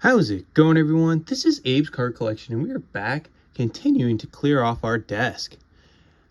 How's it going, everyone? This is Abe's Card Collection, and we are back continuing to clear off our desk.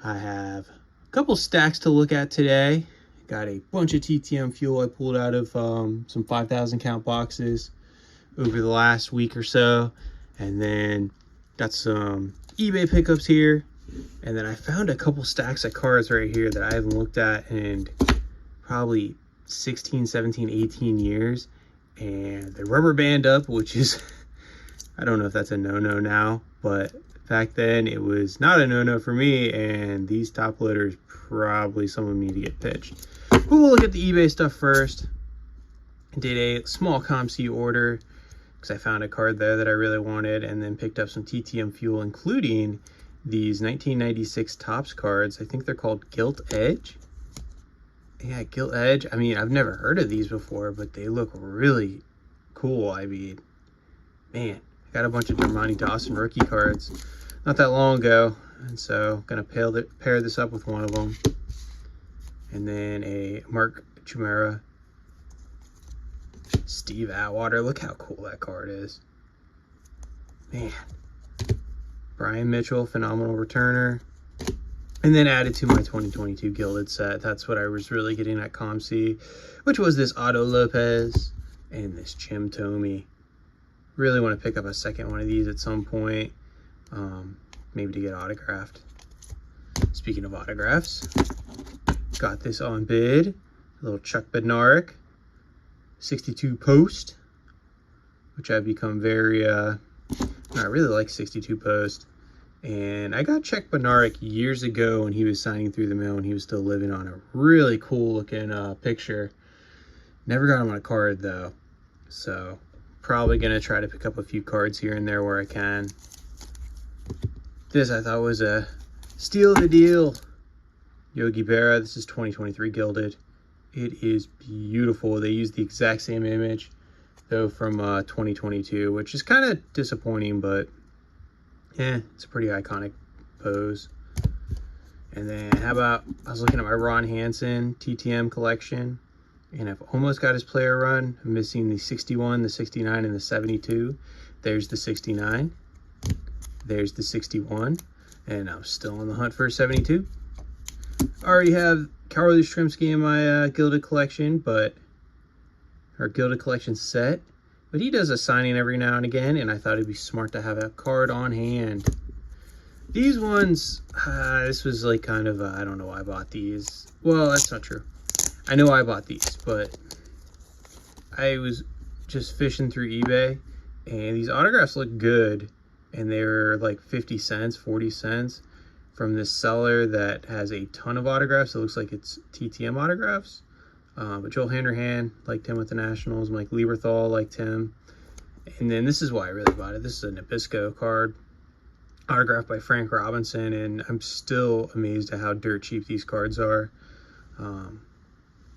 I have a couple stacks to look at today. Got a bunch of TTM fuel I pulled out of some 5,000 count boxes over the last week or so. And then got some eBay pickups here. And then I found a couple stacks of cards right here that I haven't looked at in probably 16, 17, 18 years. And the rubber band up, which is, I don't know if that's a no-no now, but back then it was not a no-no for me, and these top loaders probably some of them need to get pitched. But we'll look at the eBay stuff first. I did a small ComC order because I found a card there that I really wanted, and then picked up some TTM fuel, including these 1996 Topps cards. I think they're called Gilt Edge. Yeah, Gilt Edge. I mean, I've never heard of these before, but they look really cool. I mean, man, I got a bunch of Dermani Dawson rookie cards not that long ago, and so I'm gonna pair this up with one of them. And then a Mark Chimera, Steve Atwater. Look how cool that card is, man. Brian Mitchell, phenomenal returner. And then added to my 2022 Gilded set. That's what I was really getting at ComC, which was this Otto Lopez and this Jim Thome. Really want to pick up a second one of these at some point, maybe to get autographed. Speaking of autographs, got this on bid, a little Chuck Bednarik, 62 post, which I've become very, I really like 62 post. And I got Chuck Bednarik years ago when he was signing through the mail and he was still living on a really cool looking picture. Never got him on a card though. So probably gonna try to pick up a few cards here and there where I can. This I thought was a steal of the deal. Yogi Berra, this is 2023 Gilded. It is beautiful. They used the exact same image though from 2022, which is kind of disappointing, but yeah, it's a pretty iconic pose. And then how about, I was looking at my Ron Hansen TTM collection, and I've almost got his player run. I'm missing the 61, the 69, and the 72. There's the 69. There's the 61. And I'm still on the hunt for a 72. I already have Carl Yastrzemski in my Gilded collection, our Gilded collection set. But he does a signing every now and again, and I thought it'd be smart to have a card on hand. These ones, this was like kind of, I don't know why I bought these. Well, that's not true. I know I bought these, but I was just fishing through eBay, and these autographs look good, and they were like 50 cents, 40 cents from this seller that has a ton of autographs. It looks like it's TTM autographs. But Joel Hanrahan liked him with the Nationals. Mike Lieberthal liked him. And then this is why I really bought it. This is a Nabisco card, autographed by Frank Robinson, and I'm still amazed at how dirt cheap these cards are.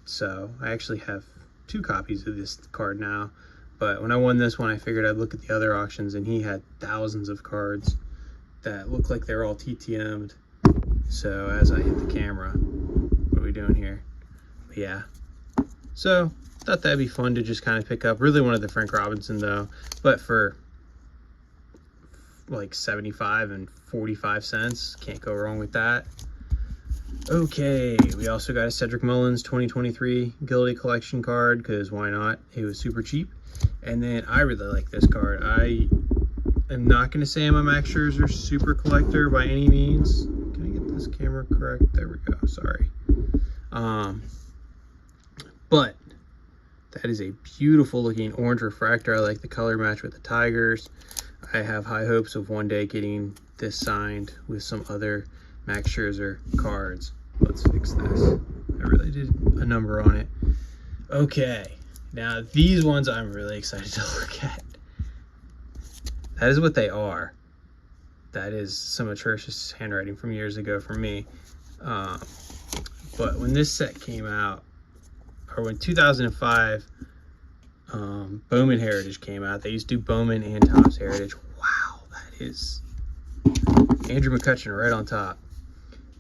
So I actually have 2 copies of this card now. But when I won this one, I figured I'd look at the other auctions, and he had thousands of cards that looked like they're all TTM'd. So as I hit the camera, what are we doing here? But yeah. So, thought that'd be fun to just kind of pick up. Really wanted the Frank Robinson though, but for like 75 and 45 cents, can't go wrong with that. Okay, we also got a Cedric Mullins 2023 Gilded collection card, because why not? It was super cheap. And then I really like this card. I am not going to say I'm a Max Scherzer super collector by any means. Can I get this camera correct? There we go, sorry. But that is a beautiful looking orange refractor. I like the color match with the Tigers. I have high hopes of one day getting this signed with some other Max Scherzer cards. Let's fix this. I really did a number on it. Okay, now these ones I'm really excited to look at. That is what they are. That is some atrocious handwriting from years ago for me. But when this set came out, or when 2005 Bowman Heritage came out, they used to do Bowman and Topps Heritage. Wow, that is Andrew McCutchen right on top.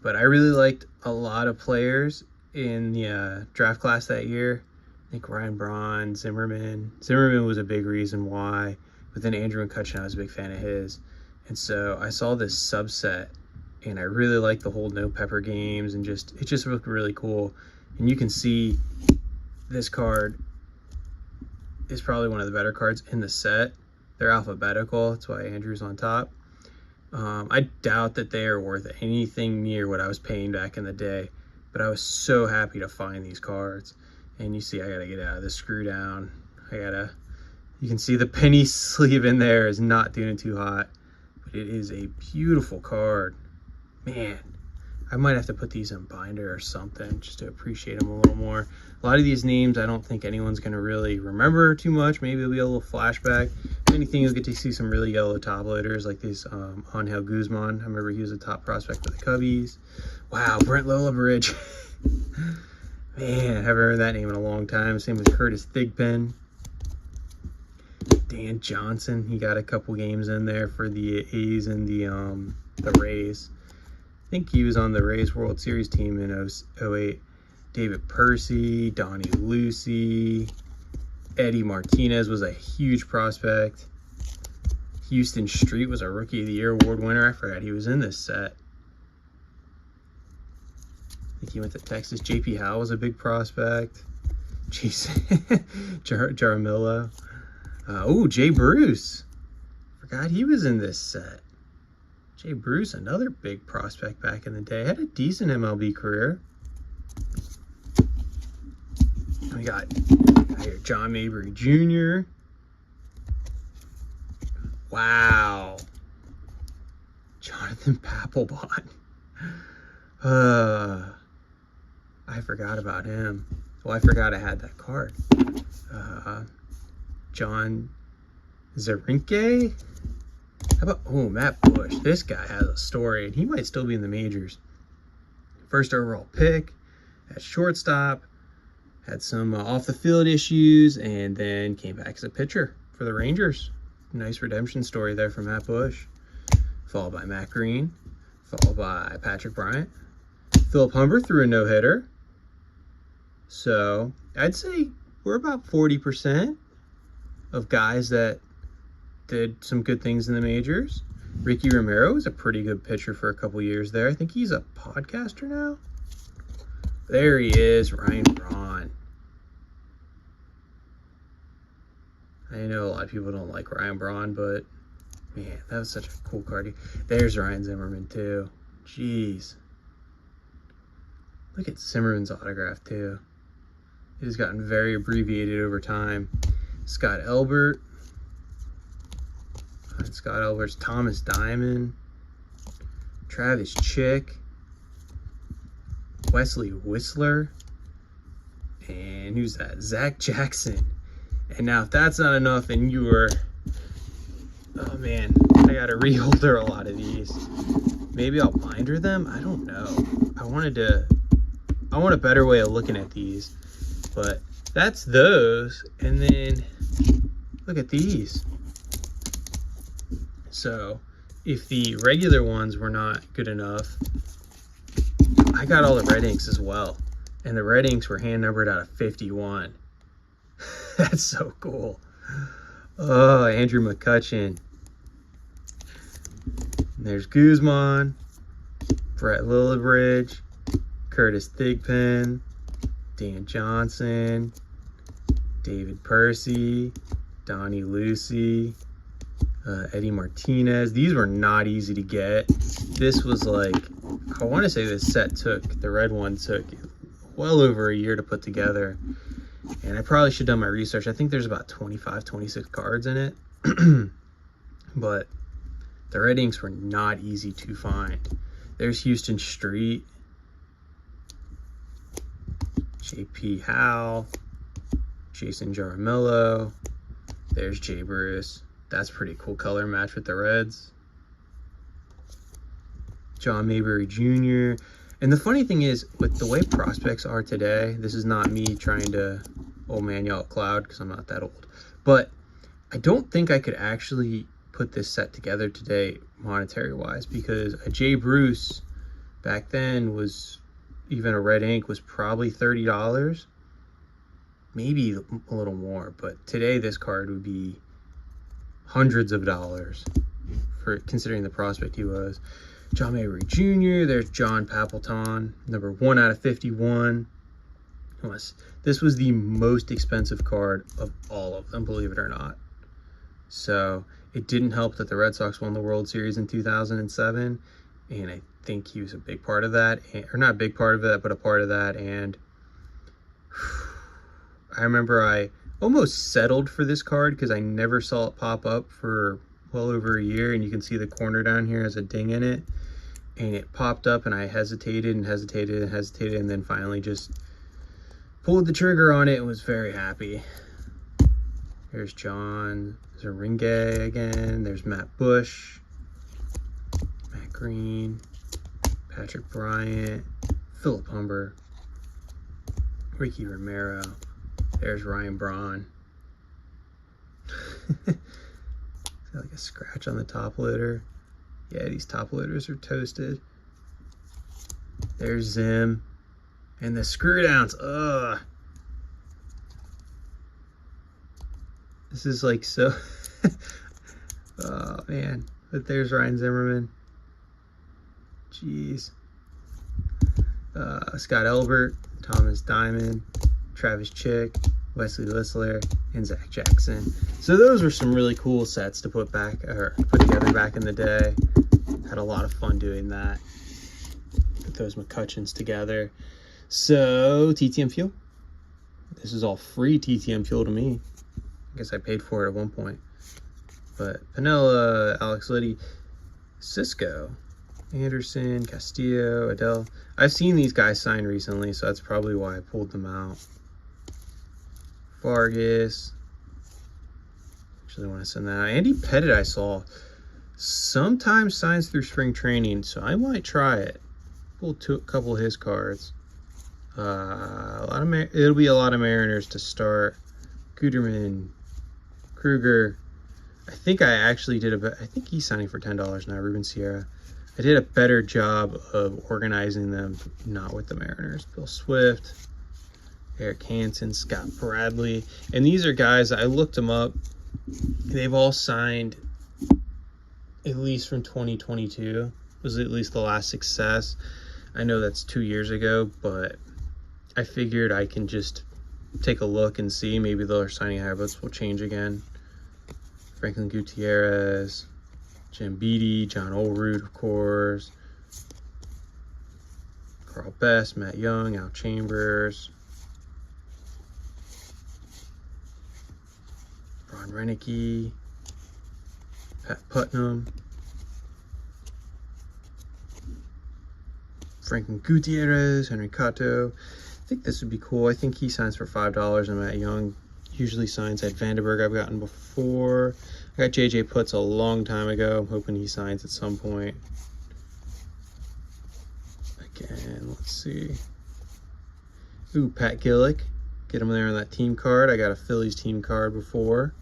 But I really liked a lot of players in the draft class that year, think Ryan Braun, Zimmerman. Zimmerman was a big reason why. But then Andrew McCutcheon, I was a big fan of his. And so I saw this subset, and I really liked the whole No Pepper games, and it just looked really cool. And you can see this card is probably one of the better cards in the set. They're alphabetical, that's why Andrew's on top. I doubt that they are worth anything near what I was paying back in the day, but I was so happy to find these cards. And you see, I gotta get out of the screw down. You can see the penny sleeve in there is not doing too hot, but it is a beautiful card. Man, I might have to put these in binder or something just to appreciate them a little more. A lot of these names, I don't think anyone's gonna really remember too much. Maybe it'll be a little flashback. If anything, you'll get to see some really yellow top loaders like this Angel Guzman. I remember he was a top prospect for the Cubbies. Wow, Brent Lillibridge. Man, I haven't heard that name in a long time. Same with Curtis Thigpen. Dan Johnson, he got a couple games in there for the A's and the Rays. I think he was on the Rays World Series team in 08. David Percy, Donnie Lucy, Eddie Martinez was a huge prospect. Houston Street was a Rookie of the Year award winner. I forgot he was in this set. I think he went to Texas. JP Howell was a big prospect. Jason Jaramillo. Oh, Jay Bruce. Forgot he was in this set. Jay Bruce, another big prospect back in the day. Had a decent MLB career. We got here John Mabry Jr. Wow. Jonathan Papelbon. I forgot about him. Well, I forgot I had that card. John Zarinke. How about, oh, Matt Bush. This guy has a story, and he might still be in the majors. First overall pick at shortstop. Had some off-the-field issues, and then came back as a pitcher for the Rangers. Nice redemption story there from Matt Bush. Followed by Matt Green. Followed by Patrick Bryant. Philip Humber threw a no-hitter. So, I'd say we're about 40% of guys that did some good things in the majors. Ricky Romero was a pretty good pitcher for a couple years there. I think he's a podcaster now. There he is, Ryan Braun. I know a lot of people don't like Ryan Braun, but man, that was such a cool card. There's Ryan Zimmerman too. Jeez. Look at Zimmerman's autograph too. It has gotten very abbreviated over time. Scott Elbert. Scott Elbert's Thomas Diamond. Travis Chick. Wesley Whistler. And who's that? Zach Jackson. And now if that's not enough and you were... Oh man, I gotta reholder a lot of these. Maybe I'll binder them? I don't know. I want a better way of looking at these. But that's those. And then look at these. So if the regular ones were not good enough, I got all the red inks as well. And the red inks were hand numbered out of 51. That's so cool. Oh, Andrew McCutcheon. And there's Guzman, Brett Lillibridge, Curtis Thigpen, Dan Johnson, David Percy, Donnie Lucy, Eddie Martinez. These were not easy to get. This was like, I want to say this set the red one took well over a year to put together. And I probably should have done my research. I think there's about 25, 26 cards in it. But the red inks were not easy to find. There's Houston Street. JP Howell. Jason Jaramillo. There's Jay Bruce. That's pretty cool color match with the reds. John Mabry Jr. And the funny thing is, with the way prospects are today, this is not me trying to old man y'all at cloud because I'm not that old. But I don't think I could actually put this set together today monetary-wise, because a Jay Bruce back then was, even a red ink was probably $30. maybe a little more, but today this card would be hundreds of dollars for considering the prospect he was. John Mabry Jr., there's John Papleton, number 1 out of 51. This was the most expensive card of all of them, believe it or not. So it didn't help that the Red Sox won the World Series in 2007, and I think he was a big part of that, or not a big part of it, but a part of that. And I remember I almost settled for this card because I never saw it pop up for well over a year, and you can see the corner down here has a ding in it, and it popped up, and I hesitated and hesitated and hesitated, and then finally just pulled the trigger on it and was very happy. There's John Zeringue again. There's Matt Bush, Matt Green, Patrick Bryant, Philip Humber, Ricky Romero. There's Ryan Braun. Got like a scratch on the top loader. Yeah, these top loaders are toasted. There's Zim. And the screw downs. Ugh. This is like so. Oh, man. But there's Ryan Zimmerman. Jeez. Scott Elbert, Thomas Diamond, Travis Chick, Wesley Lisler, and Zach Jackson. So those were some really cool sets to put together back in the day. Had a lot of fun doing that. Put those McCutcheons together. So TTM fuel. This is all free TTM fuel to me. I guess I paid for it at one point. But Pinella, Alex Liddy, Cisco, Anderson, Castillo, Adele. I've seen these guys sign recently, so that's probably why I pulled them out. Vargas. Actually want to send that out. Andy Pettit I saw sometimes signs through spring training, so I might try it. Pulled a couple of his cards. It'll be a lot of Mariners to start. Guterman, Kruger. I think I actually did I think he's signing for $10 now. Ruben Sierra. I did a better job of organizing them, not with the Mariners. Bill Swift, Eric Hansen, Scott Bradley, and these are guys I looked them up. They've all signed at least from 2022. Was at least the last success. I know that's 2 years ago, but I figured I can just take a look and see. Maybe their signing habits will change again. Franklin Gutierrez, Jim Beattie, John Olerud, of course. Carl Best, Matt Young, Al Chambers. Ron Renicky, Pat Putnam. Franklin Gutierrez, Henry Cato. I think this would be cool. I think he signs for $5, and Matt Young usually signs at Vandenberg. I've gotten before. I got JJ Putz a long time ago. I'm hoping he signs at some point. Again, let's see. Ooh, Pat Gillick. Get him there on that team card. I got a Phillies team card before.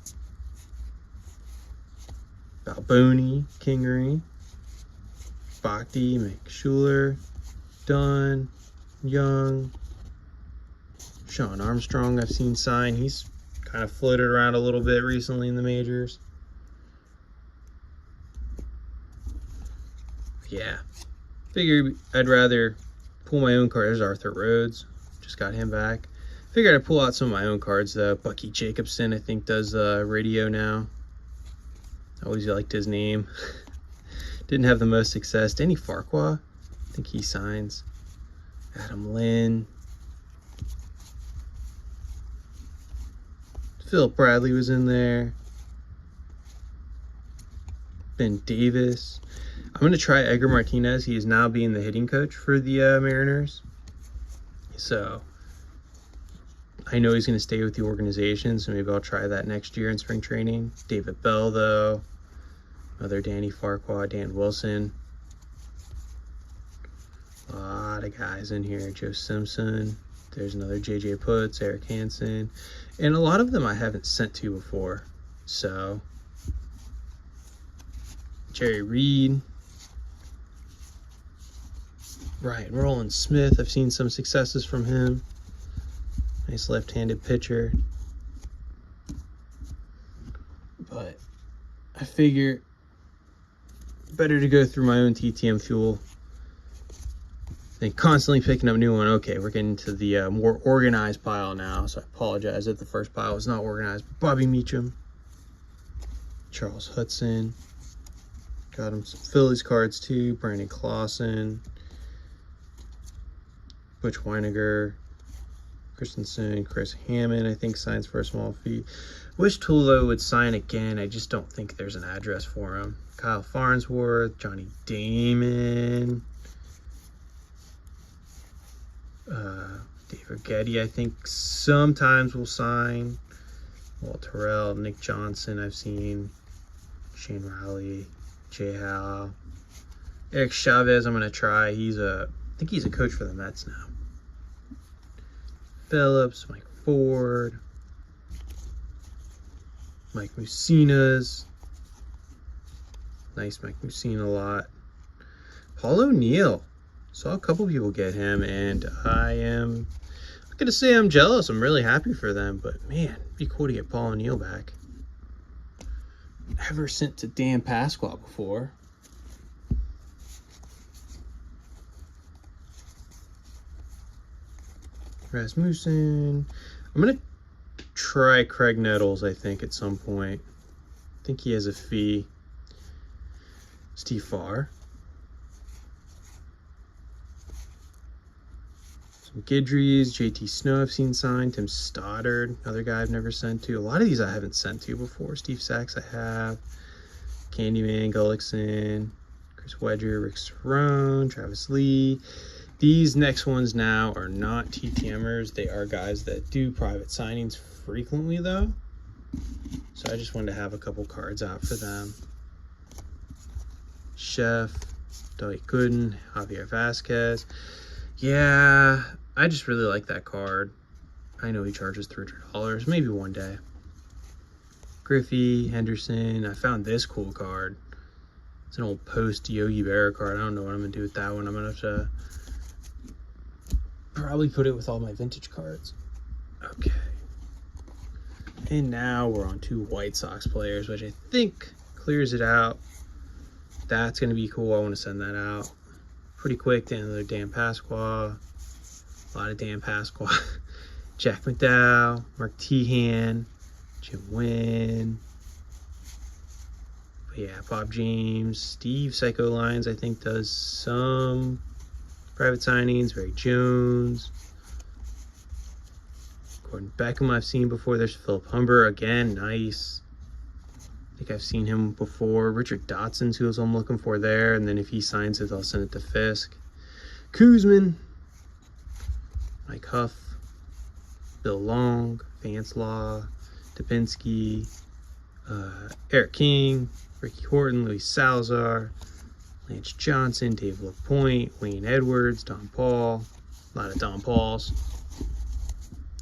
Balboni, Kingery, Bhakti, McSchuler, Dunn, Young, Sean Armstrong I've seen sign. He's kind of floated around a little bit recently in the majors. Yeah, figured I'd rather pull my own card. There's Arthur Rhodes, just got him back. Figured I'd pull out some of my own cards though. Bucky Jacobson I think does radio now. I always liked his name. Didn't have the most success. Danny Farquhar, I think he signs. Adam Lynn. Philip Bradley was in there. Ben Davis. I'm going to try Edgar Martinez. He is now being the hitting coach for the Mariners. So I know he's going to stay with the organization, so maybe I'll try that next year in spring training. David Bell, though. Another Danny Farquhar, Dan Wilson. A lot of guys in here. Joe Simpson. There's another JJ Putz, Eric Hansen. And a lot of them I haven't sent to before. So, Jerry Reed. Ryan Roland Smith. I've seen some successes from him. Nice left-handed pitcher. But I figure better to go through my own TTM fuel than constantly picking up new one. Okay, we're getting to the more organized pile now, so I apologize if the first pile was not organized. Bobby Meacham, Charles Hudson, got him some Phillies cards too. Brandon Clausen, Butch Weiniger, Christensen, Chris Hammond, I think signs for a small fee. Wish Tulo would sign again. I just don't think there's an address for him. Kyle Farnsworth, Johnny Damon, David Getty, I think sometimes will sign. Walt Terrell, Nick Johnson, I've seen. Shane Riley, Jay Howe. Eric Chavez, I'm going to try. I think he's a coach for the Mets now. Phillips, Mike Ford, Mike Mussina's. Nice Mike Mussina a lot. Paul O'Neill. Saw a couple people get him, and I'm not going to say I'm jealous. I'm really happy for them, but man, it'd be cool to get Paul O'Neill back. Never sent to Dan Pasqua before. Rasmussen. I'm going to try Craig Nettles, I think, at some point. I think he has a fee. Steve Farr. Some Guidries, JT Snow I've seen signed. Tim Stoddard, another guy I've never sent to. A lot of these I haven't sent to before. Steve Sachs I have. Candyman, Gullickson, Chris Wedger, Rick Cerrone, Travis Lee. These next ones now are not TTMers. They are guys that do private signings frequently, though. So I just wanted to have a couple cards out for them. Chef, Dwight Gooden, Javier Vasquez. Yeah, I just really like that card. I know he charges $300. Maybe one day. Griffey, Henderson. I found this cool card. It's an old post Yogi Berra card. I don't know what I'm going to do with that one. I'm going to have to probably put it with all my vintage cards. Okay. And now we're on 2 White Sox players, which I think clears it out. That's going to be cool. I want to send that out pretty quick to another Dan Pasqua. A lot of Dan Pasqua. Jack McDowell, Mark Tehan, Jim Wynn. But yeah, Bob James. Steve Psycho Lines, I think, does some private signings. Ray Jones. Gordon Beckham I've seen before. There's Philip Humber again. Nice. I think I've seen him before. Richard Dotson's who I'm looking for there. And then if he signs it, I'll send it to Fisk. Kuzman. Mike Huff. Bill Long. Vance Law. Dubinsky. Eric King. Ricky Horton. Luis Salazar. Lance Johnson. Dave LaPointe. Wayne Edwards. Don Paul. A lot of Don Pauls.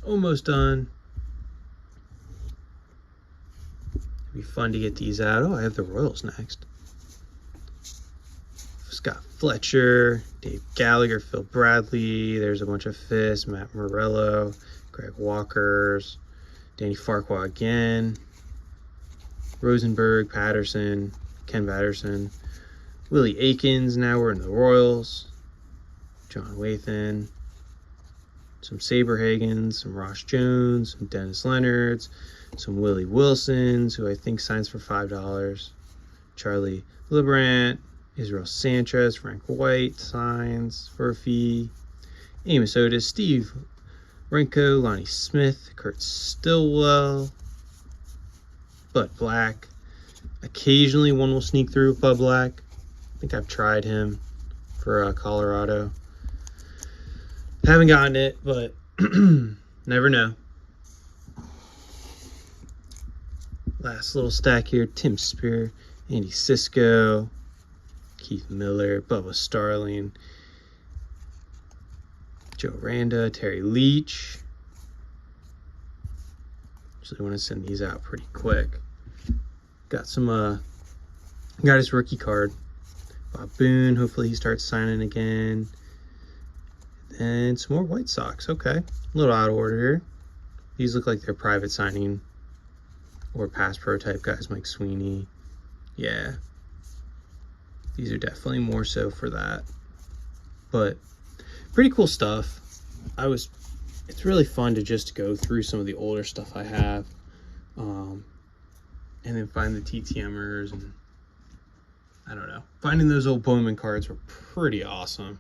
Almost done. It'd be fun to get these out. Oh, I have the Royals next. Scott Fletcher, Dave Gallagher, Phil Bradley. There's a bunch of Fists. Matt Morello, Greg Walkers, Danny Farquhar again. Rosenberg, Patterson, Ken Patterson. Willie Aikens, now we're in the Royals. John Wathan. Some Saberhagens, some Ross Jones, some Dennis Leonards, some Willie Wilsons, who I think signs for $5. Charlie Lebrant, Israel Sanchez, Frank White signs for a fee. Amos Otis, Steve Renko, Lonnie Smith, Kurt Stillwell, Bud Black. Occasionally one will sneak through Bud Black. I think I've tried him for Colorado. Haven't gotten it, but never know. Last little stack here. Tim Spear, Andy Sisco, Keith Miller, Bubba Starling, Joe Randa, Terry Leach. Actually want to send these out pretty quick. Got some, got his rookie card. Bob Boone, hopefully he starts signing again. And some more White Sox. Okay. A little out of order here. These look like they're private signing or pass pro type guys, Mike Sweeney. Yeah. These are definitely more so for that. But pretty cool stuff. It's really fun to just go through some of the older stuff I have. And then find the TTMers, and I don't know. Finding those old Bowman cards were pretty awesome.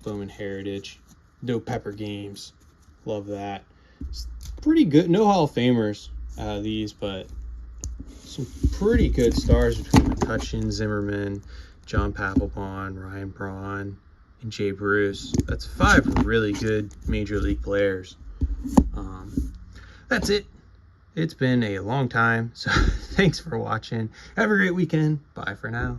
Bowman Heritage. No Pepper Games. Love that. It's pretty good. No Hall of Famers out of these, but some pretty good stars between McCutcheon, Zimmerman, John Papelbon, Ryan Braun, and Jay Bruce. That's 5 really good Major League players. That's it. It's been a long time, so thanks for watching. Have a great weekend. Bye for now.